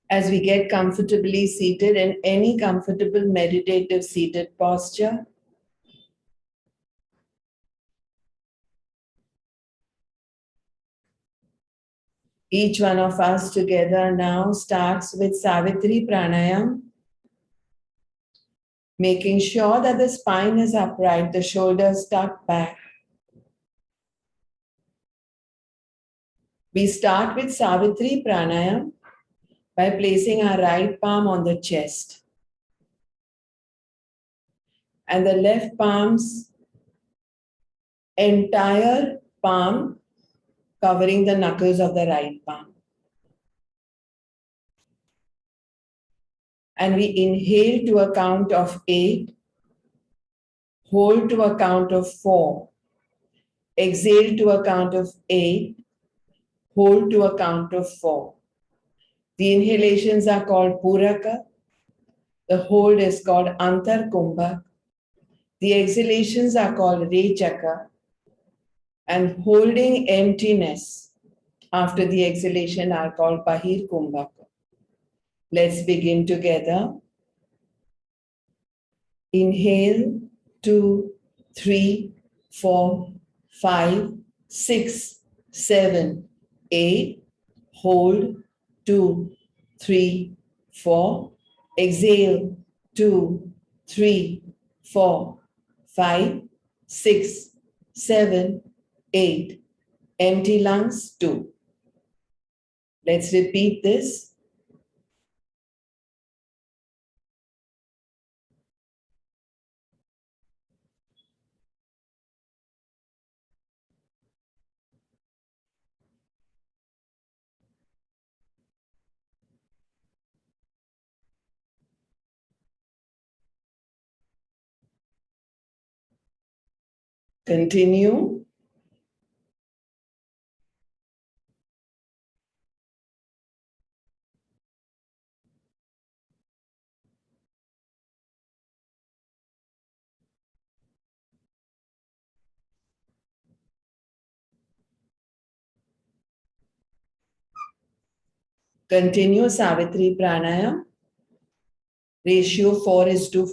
As we get comfortably seated in any comfortable meditative seated posture, each one of us together now starts with Savitri Pranayam, making sure that the spine is upright, the shoulders tucked back. We start with Savitri Pranayam by placing our right palm on the chest and the left palm's entire palm covering the knuckles of the right palm. And we inhale to a count of 8, hold to a count of 4, exhale to a count of 8, hold to a count of 4. The inhalations are called Puraka, the hold is called Antar Kumbhak, the exhalations are called Rechaka, and holding emptiness after the exhalation are called Bahir Kumbhaka. Let's begin together. Inhale, 2, 3, 4, 5, 6, 7, 8. Hold, 2, 3, 4. Exhale, 2, 3, 4, 5, 6, 7, 8. Empty lungs, 2. Let's repeat this. Continue. Continue Savitri Pranayam. Ratio 8 is to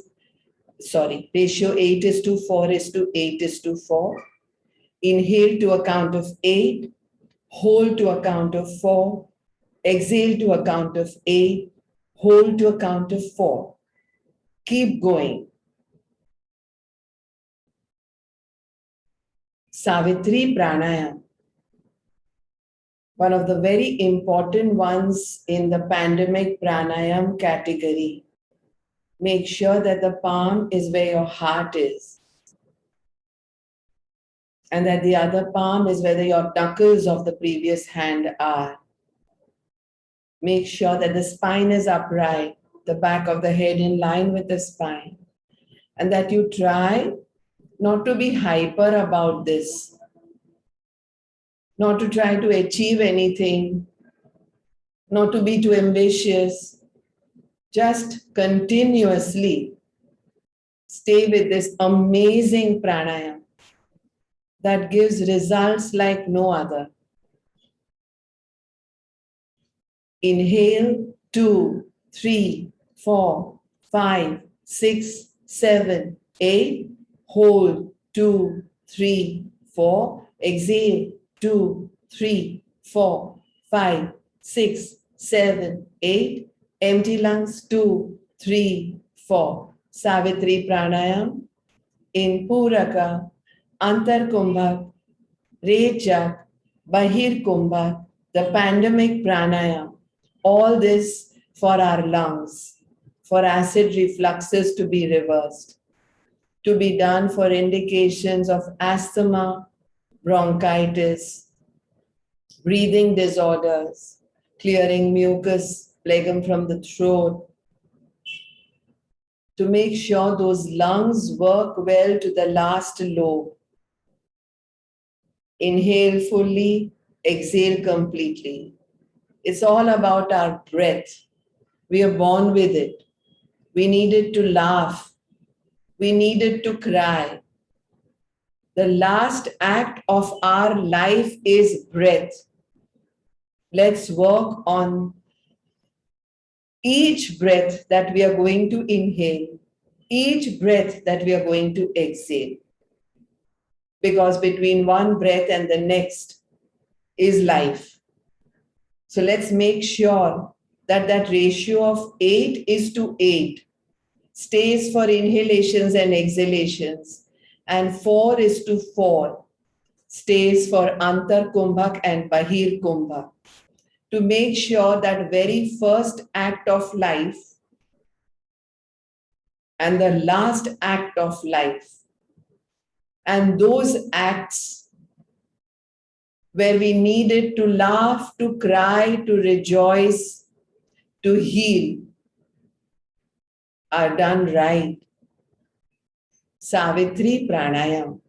4 is to 8 is to 4. Inhale to a count of 8, hold to a count of 4, exhale to a count of 8, hold to a count of 4. Keep going. Savitri Pranayam, one of the very important ones in the pandemic pranayam category. Make sure that the palm is where your heart is, and that the other palm is where your knuckles of the previous hand are. Make sure that the spine is upright, the back of the head in line with the spine, and that you try not to be hyper about this, not to try to achieve anything, not to be too ambitious. Just continuously stay with this amazing pranayam that gives results like no other. Inhale, 2, 3, 4, 5, 6, 7, 8. Hold, 2, 3, 4. Exhale, 2, 3, 4, 5, 6, 7, 8. Empty lungs, 2, 3, 4. Savitri Pranayam in Puraka, Antar Kumbhak, Rechak, Bahir Kumbhak, the pandemic pranayam. All this for our lungs, for acid refluxes to be reversed, to be done for indications of asthma, bronchitis, breathing disorders, clearing mucus, phlegm from the throat, to make sure those lungs work well to the last lobe. Inhale fully, exhale completely. It's all about our breath. We are born with it. We needed to laugh. We needed to cry. The last act of our life is breath. Let's work on Each breath that we are going to inhale, each breath that we are going to exhale, because between one breath and the next is life. So let's make sure that that ratio of 8:8 stays for inhalations and exhalations, and 4:4 stays for Antar Kumbhak and Bahir Kumbhak, to make sure that very first act of life and the last act of life, and those acts where we needed to laugh, to cry, to rejoice, to heal, are done right. Savitri Pranayam.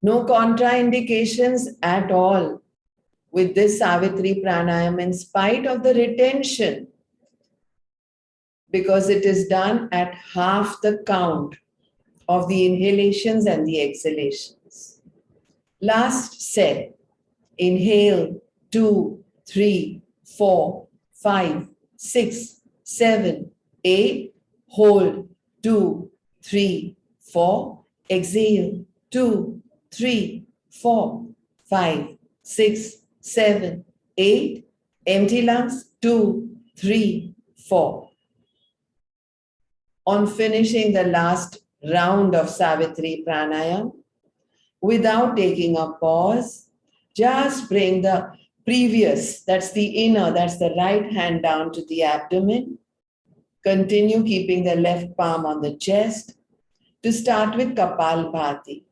No contraindications at all with this Savitri Pranayam, in spite of the retention, because it is done at half the count of the inhalations and the exhalations. Last set. Inhale 2, 3, 4, 5, 6, 7, 8. Hold 2, 3, 4. Exhale 2, 3, 4, 5, 6, 7, 8. Empty lungs 2, 3, 4. On finishing the last round of Savitri Pranayam, without taking a pause, just bring the previous, that's the inner, that's the right hand down to the abdomen. Continue keeping the left palm on the chest. To start with Kapalbhati.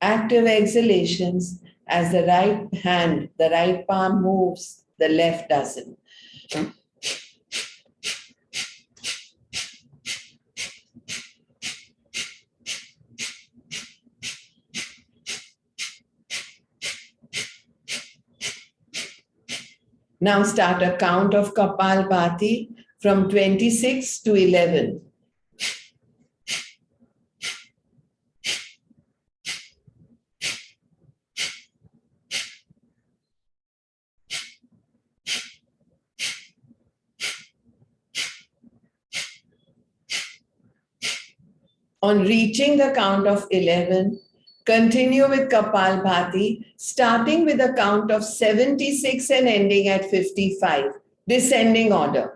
Active exhalations as the right hand, the right palm moves, the left doesn't. Now start a count of Kapalbhati from 26 to 11. On reaching the count of 11, continue with Kapalbhati, starting with a count of 76 and ending at 55, descending order.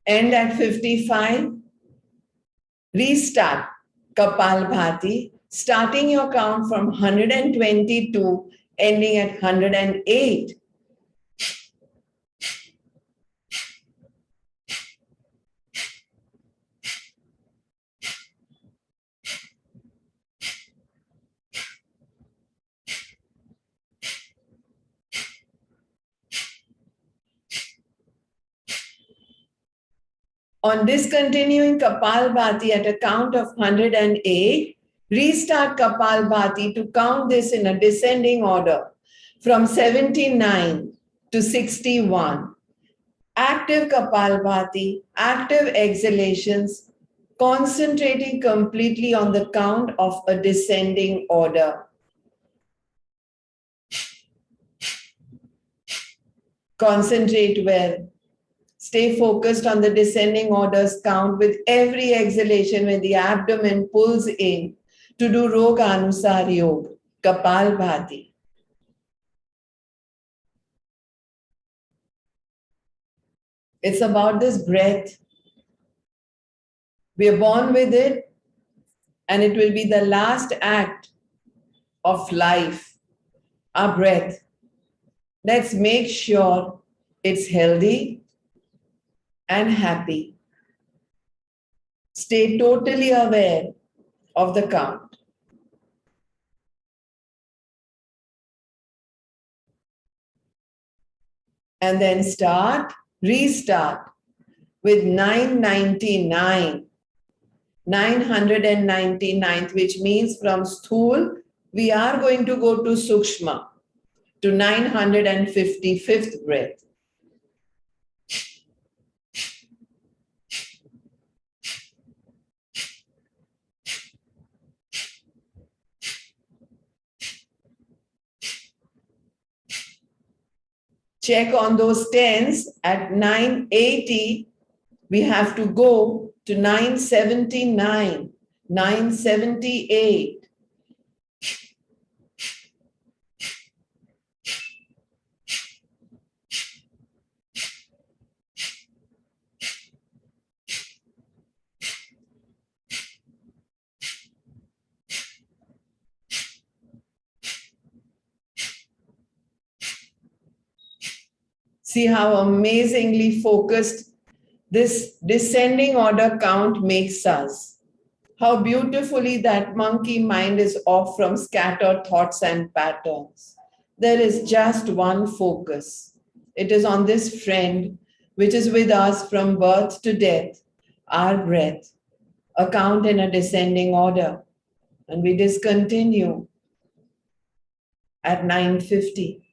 End at 55, restart Kapalbhati, starting your count from 122, ending at 108. On discontinuing Kapalbhati at a count of 108, restart Kapalbhati to count this in a descending order from 79 to 61. Active Kapalbhati, active exhalations, concentrating completely on the count of a descending order. Concentrate well. Stay focused on the descending orders count with every exhalation when the abdomen pulls in to do Roga Anusar Yoga, Kapalbhati. It's about this breath. We are born with it, and it will be the last act of life, our breath. Let's make sure it's healthy and happy. Stay totally aware of the count. And then restart with 999. 999th, which means from Sthul, we are going to go to Sukshma, to 955th breath. Check on those tens. At 980, we have to go to 979, 978. See how amazingly focused this descending order count makes us. How beautifully that monkey mind is off from scattered thoughts and patterns. There is just one focus. It is on this friend which is with us from birth to death, our breath, a count in a descending order. And we discontinue at 950.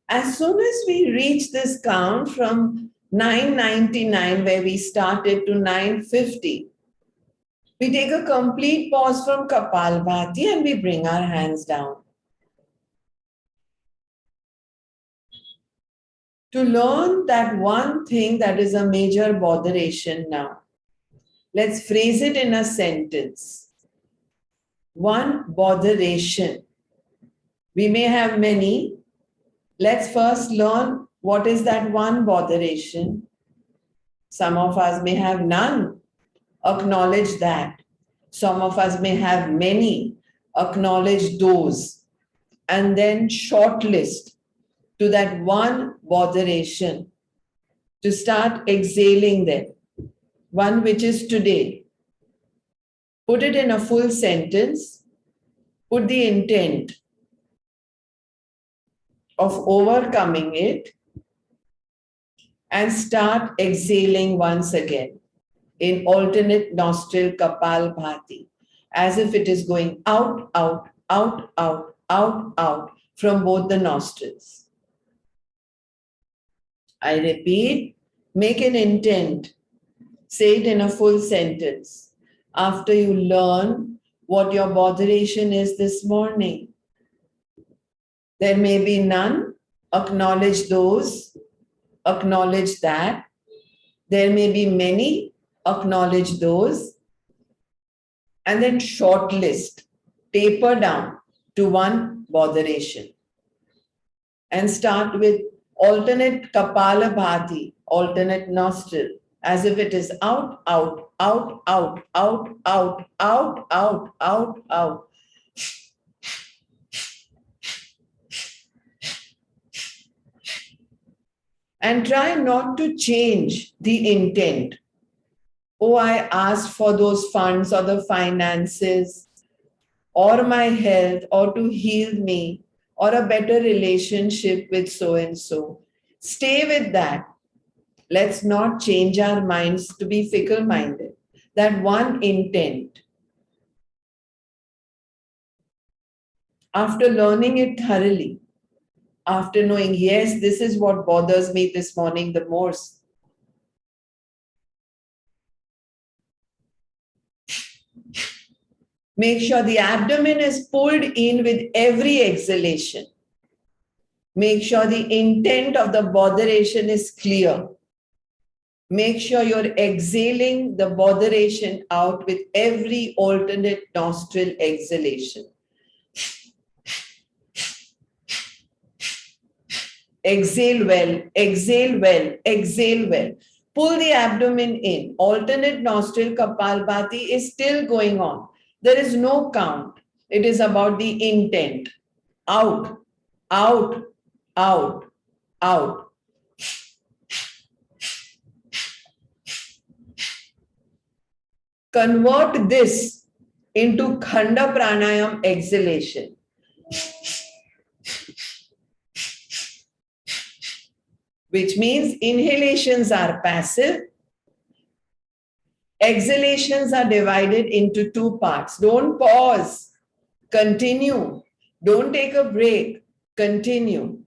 As soon as we reach this count from 999, where we started, to 950, we take a complete pause from Kapalbhati and we bring our hands down. To learn that one thing that is a major botheration now, let's phrase it in a sentence. One botheration. We may have many. Let's first learn what is that one botheration. Some of us may have none. Acknowledge that. Some of us may have many. Acknowledge those. And then shortlist to that one botheration to start exhaling them. One which is today. Put it in a full sentence. Put the intent of overcoming it and start exhaling once again in alternate nostril Kapalbhati, as if it is going out, out, out, out, out, out from both the nostrils. I repeat, make an intent. Say it in a full sentence. After you learn what your botheration is this morning, there may be none. Acknowledge those. Acknowledge that. There may be many. Acknowledge those. And then shortlist. Taper down to one botheration. And start with alternate Kapalabhati, alternate nostril, as if it is out, out, out, out, out, out, out, out, out, out. And try not to change the intent. Oh, I asked for those funds or the finances or my health or to heal me or a better relationship with so-and-so. Stay with that. Let's not change our minds to be fickle-minded. That one intent. After learning it thoroughly, after knowing, yes, this is what bothers me this morning the most. Make sure the abdomen is pulled in with every exhalation. Make sure the intent of the botheration is clear. Make sure you're exhaling the botheration out with every alternate nostril exhalation. Exhale well, exhale well, exhale well. Pull the abdomen in. Alternate nostril Kapalbhati is still going on. There is no count. It is about the intent. Out, out, out, out. Convert this into Khanda Pranayam exhalation. Which means inhalations are passive. Exhalations are divided into two parts. Don't pause. Continue. Don't take a break. Continue.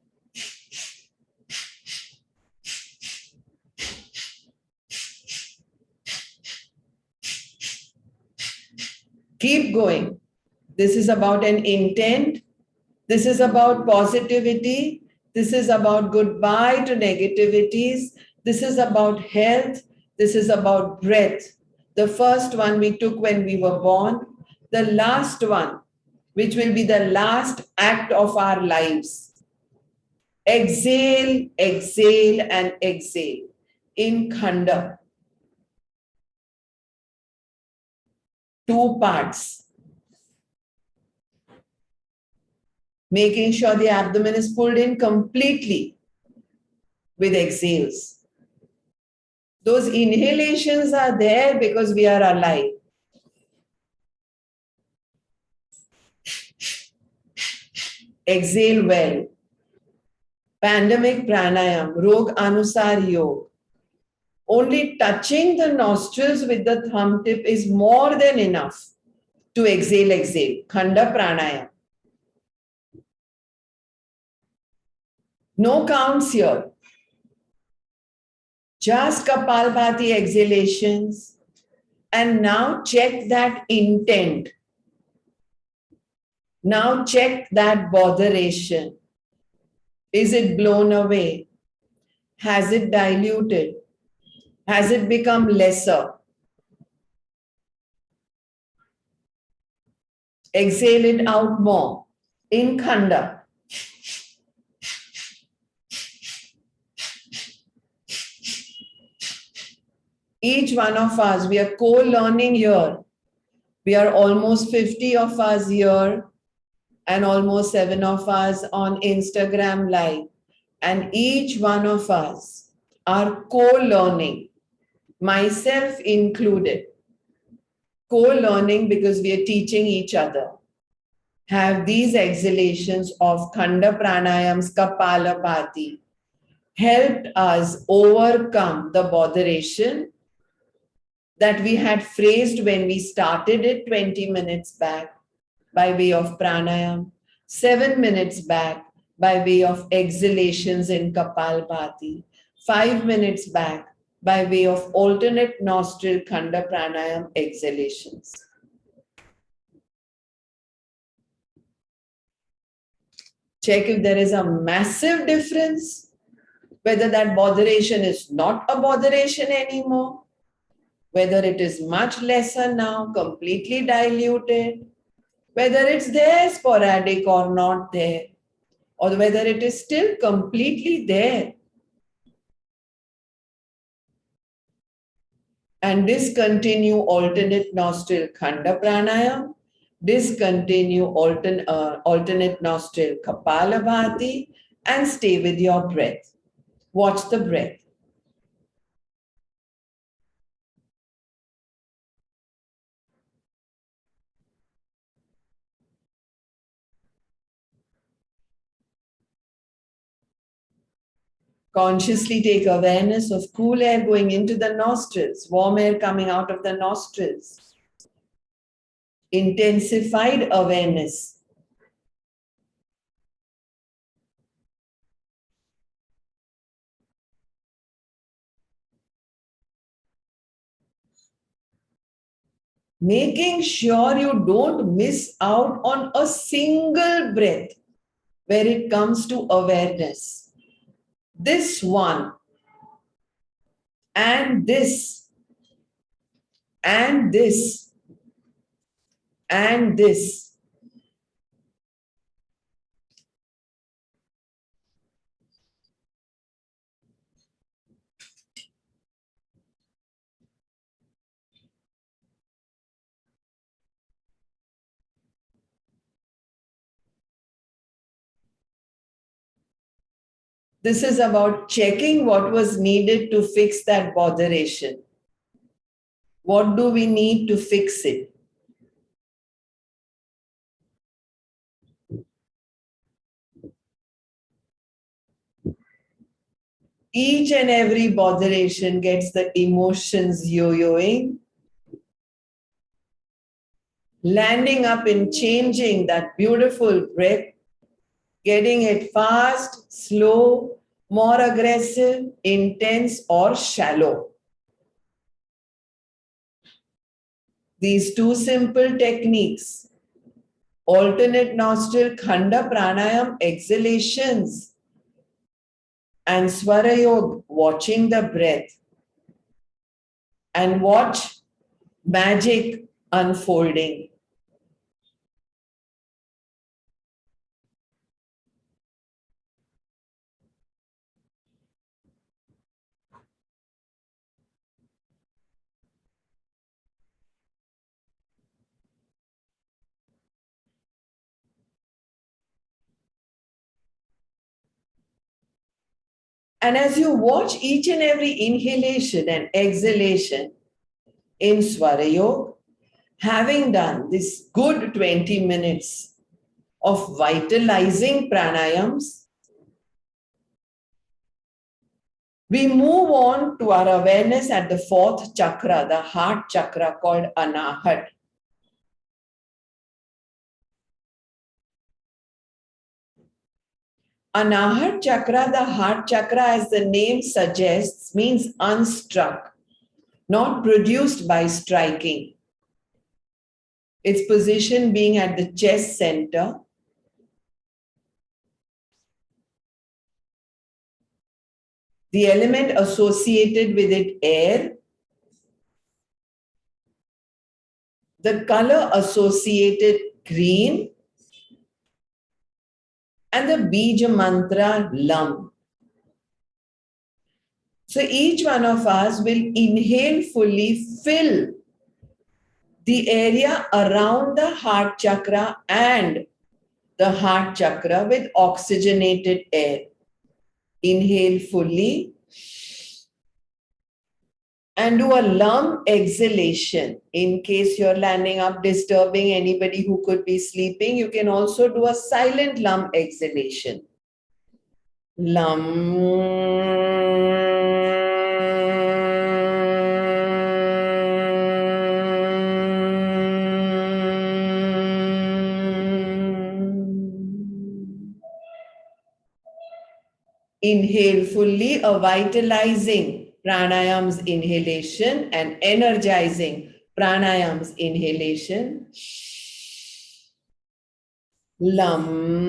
Keep going. This is about an intent. This is about positivity. This is about goodbye to negativities. This is about health. This is about breath. The first one we took when we were born. The last one, which will be the last act of our lives. Exhale, exhale, and exhale in Khanda. Two parts. Making sure the abdomen is pulled in completely with exhales. Those inhalations are there because we are alive. Exhale well. Pandemic pranayam, Rog Anusar Yog. Only touching the nostrils with the thumb tip is more than enough to exhale, exhale. Khanda pranayam. No counts here. Just Kapalbhati exhalations. And now check that intent. Now check that botheration. Is it blown away? Has it diluted? Has it become lesser? Exhale it out more in Khanda. Each one of us, we are co-learning here. We are almost 50 of us here and almost 7 of us on Instagram Live. And each one of us are co-learning, myself included. Co-learning because we are teaching each other. Have these exhalations of Khanda Pranayams, Kapalabhati helped us overcome the botheration that we had phrased when we started it 20 minutes back by way of pranayam, 7 minutes back by way of exhalations in Kapalbhati, 5 minutes back by way of alternate nostril Khanda pranayam exhalations. Check if there is a massive difference, whether that botheration is not a botheration anymore, whether it is much lesser now, completely diluted, whether it's there sporadic or not there, or whether it is still completely there. And discontinue alternate nostril Khanda pranayam, discontinue alternate nostril Kapalabhati, and stay with your breath. Watch the breath. Consciously take awareness of cool air going into the nostrils, warm air coming out of the nostrils. Intensified awareness. Making sure you don't miss out on a single breath where it comes to awareness. This one, and this, and this, and this. This is about checking what was needed to fix that botheration. What do we need to fix it? Each and every botheration gets the emotions yo-yoing, landing up in changing that beautiful breath, getting it fast, slow, more aggressive, intense, or shallow. These two simple techniques, alternate nostril khanda pranayam exhalations and swara yoga, watching the breath, and watch magic unfolding. And as you watch each and every inhalation and exhalation in Swara Yoga, having done this good 20 minutes of vitalizing pranayams, we move on to our awareness at the fourth chakra, the heart chakra called Anahat. Anahat chakra, the heart chakra, as the name suggests, means unstruck, not produced by striking. Its position being at the chest center. The element associated with it, air. The color associated, green. And the Bija mantra, Lam. So each one of us will inhale fully, fill the area around the heart chakra and the heart chakra with oxygenated air. Inhale fully and do a Lam exhalation. In case you're landing up disturbing anybody who could be sleeping, you can also do a silent Lam exhalation. Lam. Inhale fully, a vitalizing pranayams inhalation and energizing pranayams inhalation. Lam.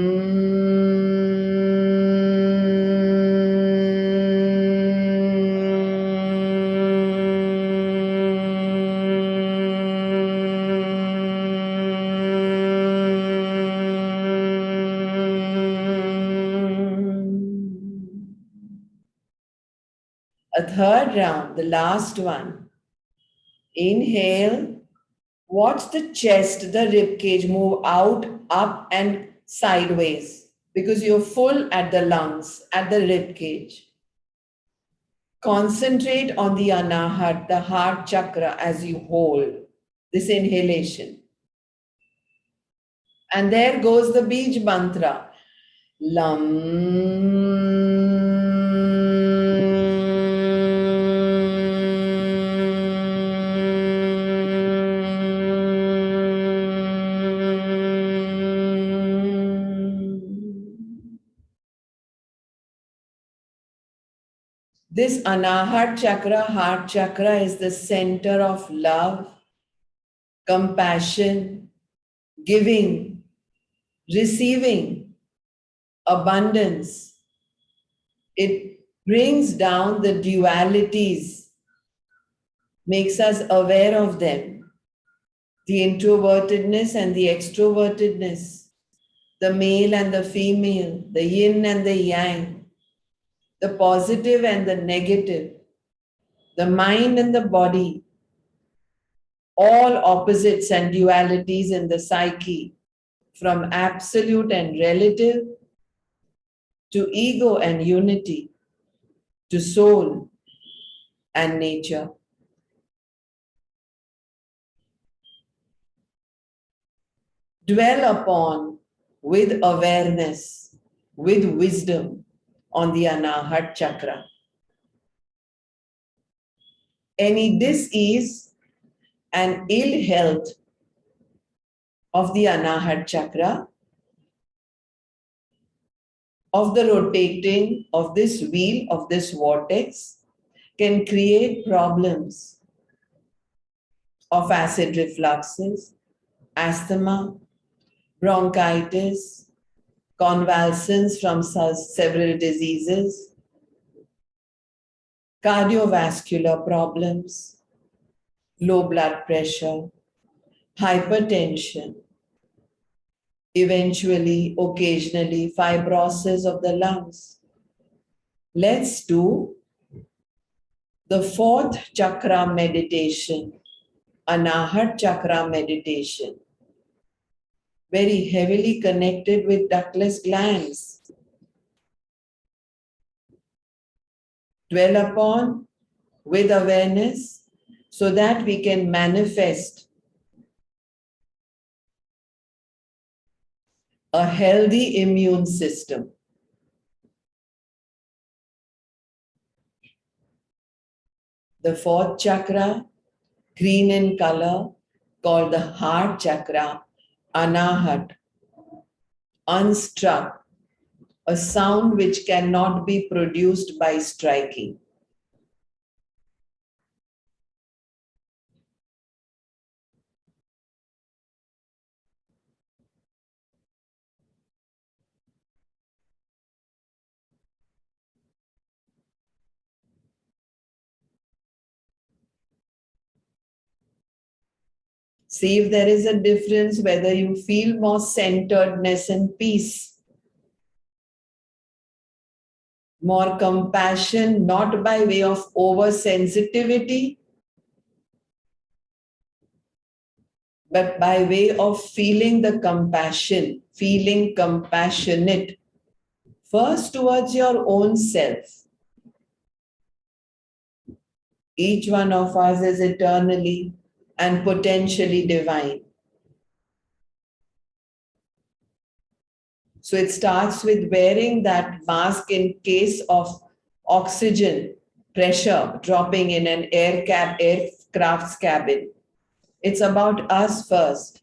A third round, the last one. Inhale. Watch the chest, the rib cage move out, up, and sideways because you're full at the lungs, at the rib cage. Concentrate on the anahat, the heart chakra, as you hold this inhalation. And there goes the Bij mantra. Lam. This Anahat chakra, heart chakra, is the center of love, compassion, giving, receiving, abundance. It brings down the dualities, makes us aware of them, the introvertedness and the extrovertedness, the male and the female, the yin and the yang, the positive and the negative, the mind and the body, all opposites and dualities in the psyche, from absolute and relative to ego and unity, to soul and nature. Dwell upon with awareness, with wisdom on the Anahat chakra. Any dis-ease and ill health of the Anahat chakra, of the rotating of this wheel, of this vortex, can create problems of acid refluxes, asthma, bronchitis, convalescence from several diseases, cardiovascular problems, low blood pressure, hypertension, eventually, occasionally, fibrosis of the lungs. Let's do the fourth chakra meditation, Anahat chakra meditation, very heavily connected with ductless glands. Dwell upon with awareness so that we can manifest a healthy immune system. The fourth chakra, green in color, called the heart chakra, Anahat, unstruck, a sound which cannot be produced by striking. See if there is a difference, whether you feel more centeredness and peace, more compassion, not by way of oversensitivity, but by way of feeling the compassion, feeling compassionate, first towards your own self. Each one of us is eternally and potentially divine. So it starts with wearing that mask in case of oxygen pressure dropping in an aircraft's cabin. It's about us first.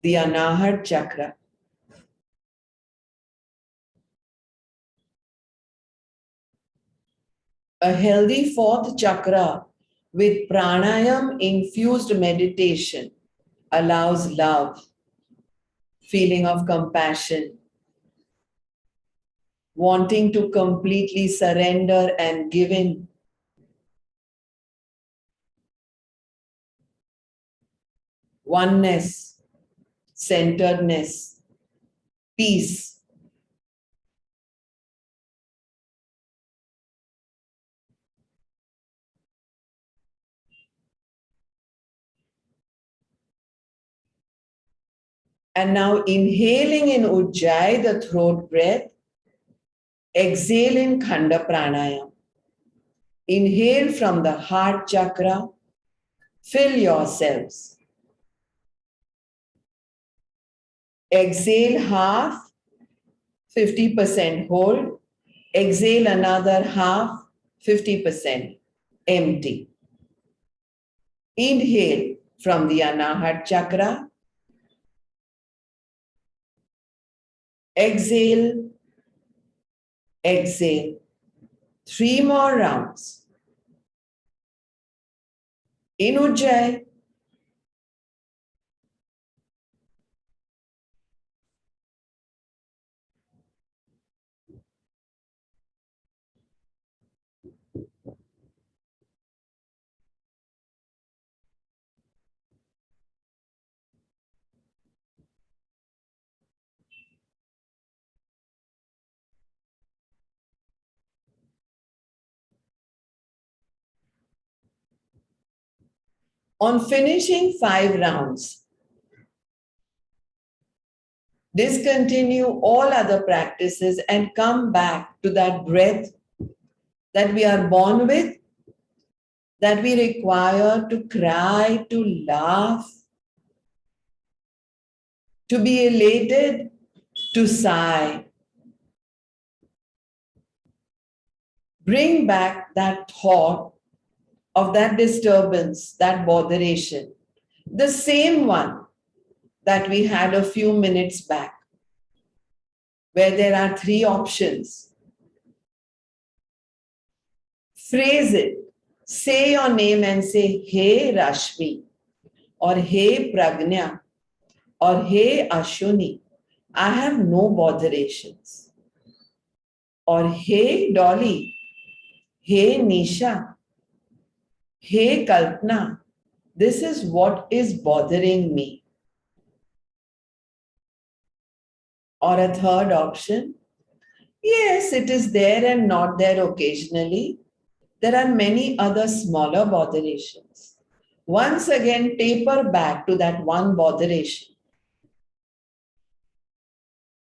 The Anahat chakra. A healthy fourth chakra with pranayam infused meditation allows love, feeling of compassion, wanting to completely surrender and give in. Oneness, centeredness, peace. And now inhaling in Ujjayi, the throat breath, exhale in Khanda Pranayam. Inhale from the heart chakra, fill yourselves. Exhale half, 50% hold. Exhale another half, 50% empty. Inhale from the Anahat chakra. Exhale, exhale. 3 more rounds. In Ujjayi. On finishing 5 rounds, discontinue all other practices and come back to that breath that we are born with, that we require to cry, to laugh, to be elated, to sigh. Bring back that thought of that disturbance, that botheration, the same one that we had a few minutes back, where there are 3 options. Phrase it. Say your name and say, Hey Rashmi, or Hey Pragnya, or Hey Ashwini, I have no botherations. Or Hey Dolly, Hey Nisha, Hey Kalpana, this is what is bothering me. Or a third option, yes, it is there and not there occasionally. There are many other smaller botherations. Once again, taper back to that one botheration.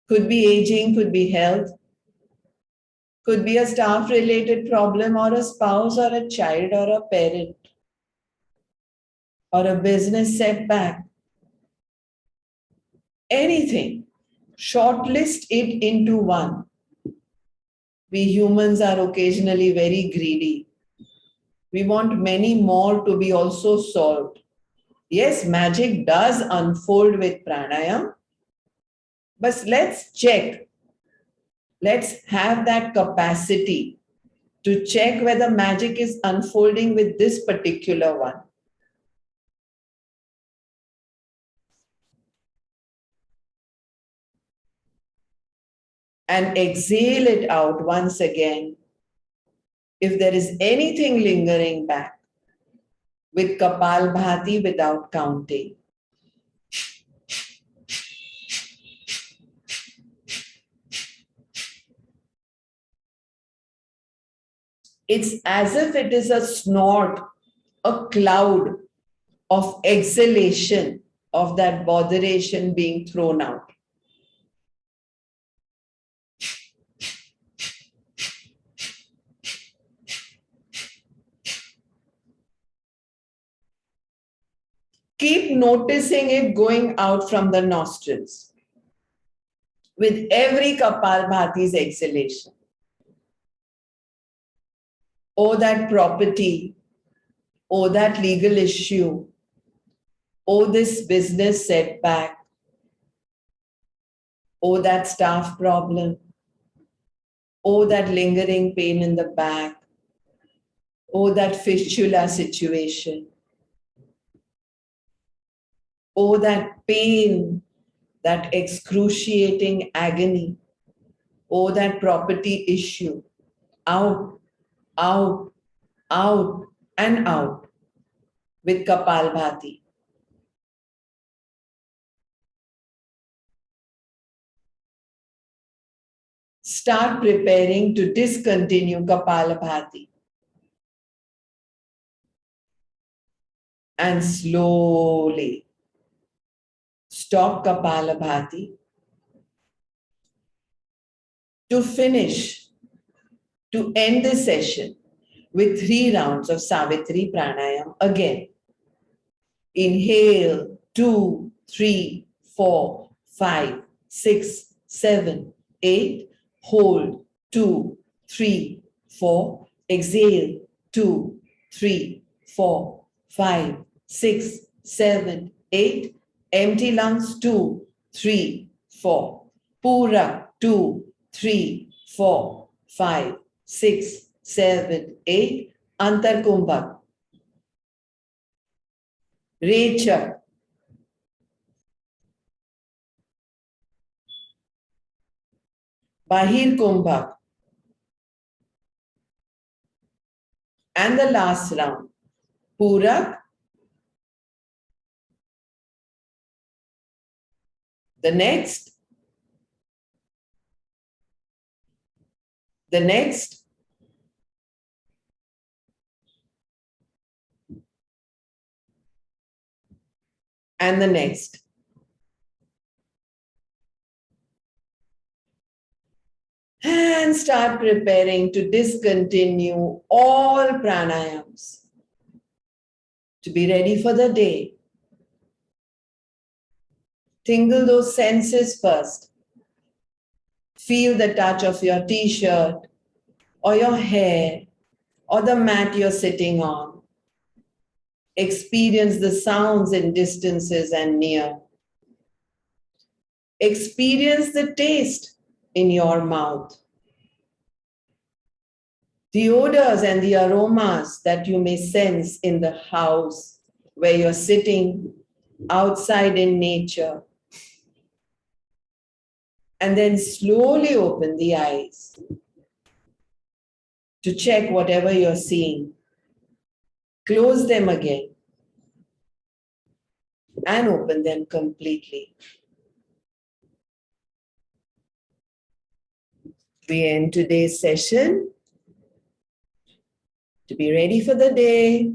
Could be aging, could be health, could be a staff related problem, or a spouse, or a child, or a parent, or a business setback. Anything. Shortlist it into one. We humans are occasionally very greedy. We want many more to be also solved. Yes, magic does unfold with pranayam, but let's check. Let's have that capacity to check whether magic is unfolding with this particular one. And exhale it out once again. If there is anything lingering back, with Kapalbhati without counting. It's as if it is a snort, a cloud of exhalation of that botheration being thrown out. Keep noticing it going out from the nostrils with every Kapalbhati's exhalation. Oh, that property. Oh, that legal issue. Oh, this business setback. Oh, that staff problem. Oh, that lingering pain in the back. Oh, that fistula situation. Oh, that pain, that excruciating agony. Oh, that property issue. Out, out, out, and out with Kapalbhati. Start preparing to discontinue Kapalbhati. And slowly stop Kapalabhati to finish, to end the session with 3 rounds of Savitri Pranayam again. Inhale 2, 3, 4, 5, 6, 7, 8. Hold 2, 3, 4. Exhale 2, 3, 4, 5, 6, 7, 8. Empty lungs 2, 3, 4. Pura 2, 3, 4, 5, 6, 7, 8. Antar Kumbhak. Recha. Bahir Kumbhak. And the last round. Purak. The next. The next. and the next. And start preparing to discontinue all pranayams, to be ready for the day. Tingle those senses first. Feel the touch of your t-shirt or your hair or the mat you're sitting on. Experience the sounds in distances and near. Experience the taste in your mouth. The odors and the aromas that you may sense in the house where you're sitting outside in nature. And then slowly open the eyes to check whatever you're seeing. Close them again and open them completely. We end today's session to be ready for the day.